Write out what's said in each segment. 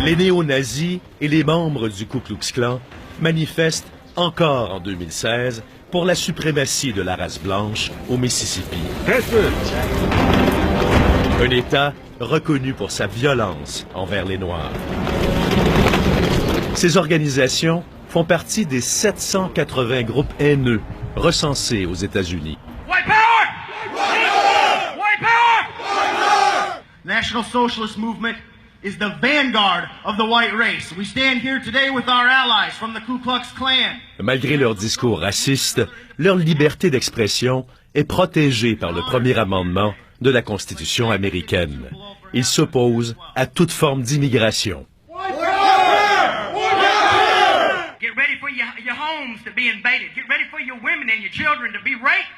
Les néo-nazis et les membres du Ku Klux Klan manifestent encore en 2016 pour la suprématie de la race blanche au Mississippi. Un État reconnu pour sa violence envers les Noirs. Ces organisations font partie des 780 groupes haineux recensés aux États-Unis. White power! White power! White power! National Socialist Movement is the vanguard of the white race. We stand here today with our allies from the Ku Klux Klan. Malgré leur discours raciste, leur liberté d'expression est protégée par le premier amendement de la Constitution américaine. Ils s'opposent à toute forme d'immigration. Get ready for your homes to be invaded. Get ready for your women and your children to be raped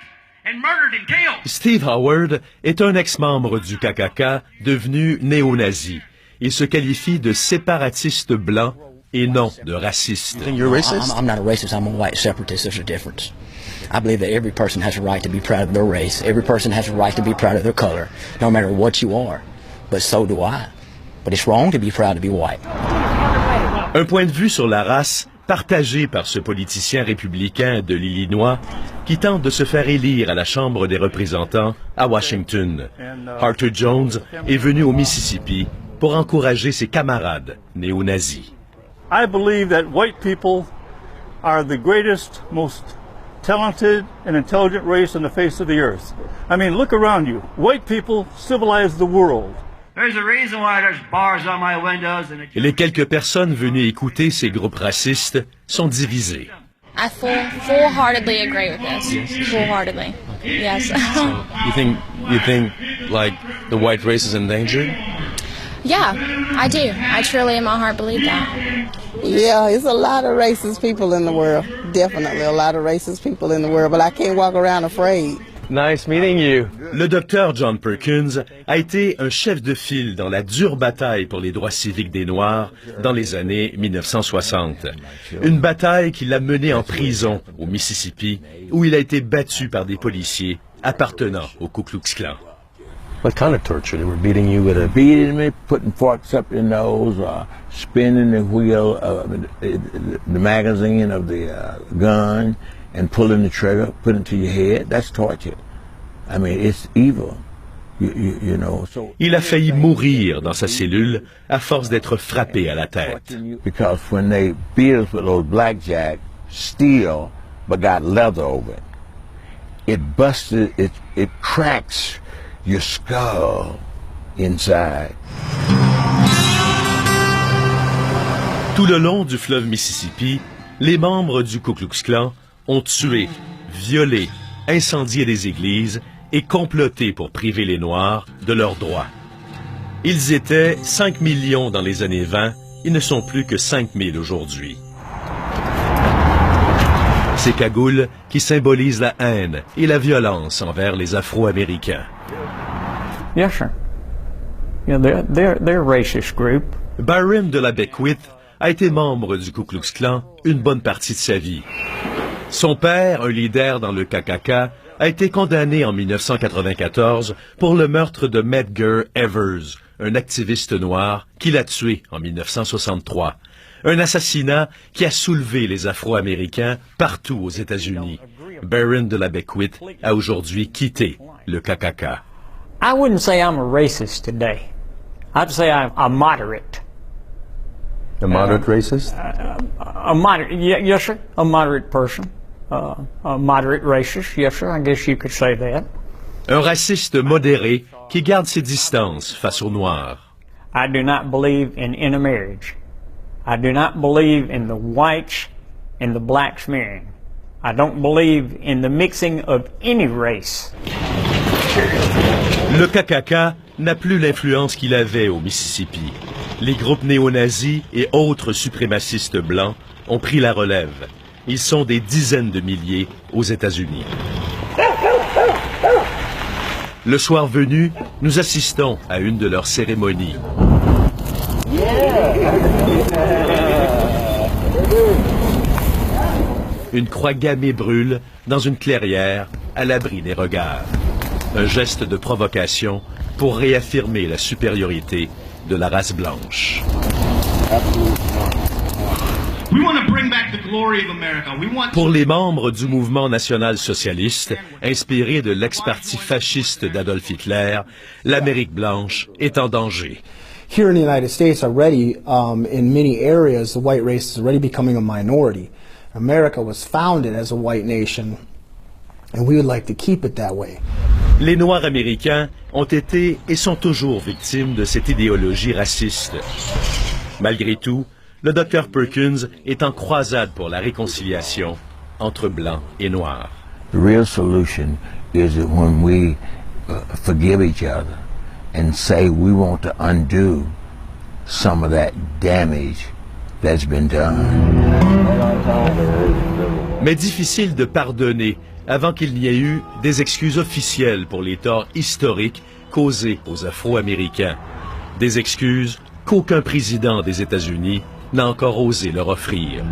and murdered and killed. Steve Howard est un ex-membre du KKK devenu néo-nazi. Il se qualifie de séparatiste blanc et non de raciste. I'm not a racist, I'm a white separatist. There's a difference. I believe that every person has a right to be proud of their race. Every person has a right to be proud of their color, no matter what you are. But so do I. But it's wrong to be proud to be white. Un point de vue sur la race partagé par ce politicien républicain de l'Illinois qui tente de se faire élire à la Chambre des représentants à Washington. Arthur Jones est venu au Mississippi pour encourager ses camarades néo-nazis. I believe that white people are the greatest, most talented and intelligent race on the face of the earth. I mean, look around you. White people civilize the world. There's a reason why there's bars on my windows and Les quelques personnes venues écouter ces groupes racistes sont divisées. I full-heartedly agree with this. Full-heartedly. Yes. You think like the white race is endangered? Yeah, I do. I truly in my heart believe that. Yeah, it's a lot of racist people in the world. Definitely a lot of racist people in the world, but I can't walk around afraid. Nice meeting you. Le docteur John Perkins a été un chef de file dans la dure bataille pour les droits civiques des Noirs dans les années 1960. Une bataille qui l'a mené en prison au Mississippi, où il a été battu par des policiers appartenant au Ku Klux Klan. What kind of torture? They were beating you with beating me, putting forks up your nose, spinning the wheel, the magazine of the gun, and pulling the trigger, putting it to your head. That's torture. I mean, it's evil. You know. So il a failli mourir dans sa cellule à force d'être frappé à la tête. Because when they beat us with those blackjack, steel, but got leather over it, it busted, it cracks your skull inside. Tout le long du fleuve Mississippi, les membres du Ku Klux Klan ont tué, violé, incendié des églises et comploté pour priver les Noirs de leurs droits. Ils étaient 5 millions dans les années 20, ils ne sont plus que 5 000 aujourd'hui. Ces cagoules qui symbolisent la haine et la violence envers les Afro-Américains. Yes, sir. Yeah, they're a racist group. Byron de la Beckwith a été membre du Ku Klux Klan une bonne partie de sa vie. Son père, un leader dans le KKK, a été condamné en 1994 pour le meurtre de Medgar Evers, un activiste noir qui l'a tué en 1963. Un assassinat qui a soulevé les Afro-Américains partout aux États-Unis. Byron de la Beckwith a aujourd'hui quitté le KKK. I wouldn't say I'm a racist today. I'd say I'm a moderate. a moderate racist? A moderate, yes, sir. A moderate person. A moderate racist, yes, sir. I guess you could say that. Un raciste modéré qui garde ses distances face aux Noirs. I do not believe in intermarriage. I do not believe in the whites and the blacks marrying. I don't believe in the mixing of any race. Le KKK n'a plus l'influence qu'il avait au Mississippi. Les groupes néo-nazis et autres suprémacistes blancs ont pris la relève. Ils sont des dizaines de milliers aux États-Unis. Le soir venu, nous assistons à une de leurs cérémonies. Une croix gammée brûle dans une clairière à l'abri des regards. Un geste de provocation pour réaffirmer la supériorité de la race blanche. We want to bring back the glory of America. We want Pour les membres du mouvement national-socialiste, inspiré de l'ex-parti fasciste d'Adolf Hitler, l'Amérique blanche est en danger. Here in the United States already, in many areas, the white race is already becoming a minority. America was founded as a white nation, and we would like to keep it that way. Les Noirs américains ont été et sont toujours victimes de cette idéologie raciste. Malgré tout, le Dr Perkins est en croisade pour la réconciliation entre Blancs et Noirs. The real solution is that when we forgive each other and say we want to undo some of that damage that's been done. Mais difficile de pardonner avant qu'il n'y ait eu des excuses officielles pour les torts historiques causés aux Afro-Américains. Des excuses qu'aucun président des États-Unis n'a encore osé leur offrir.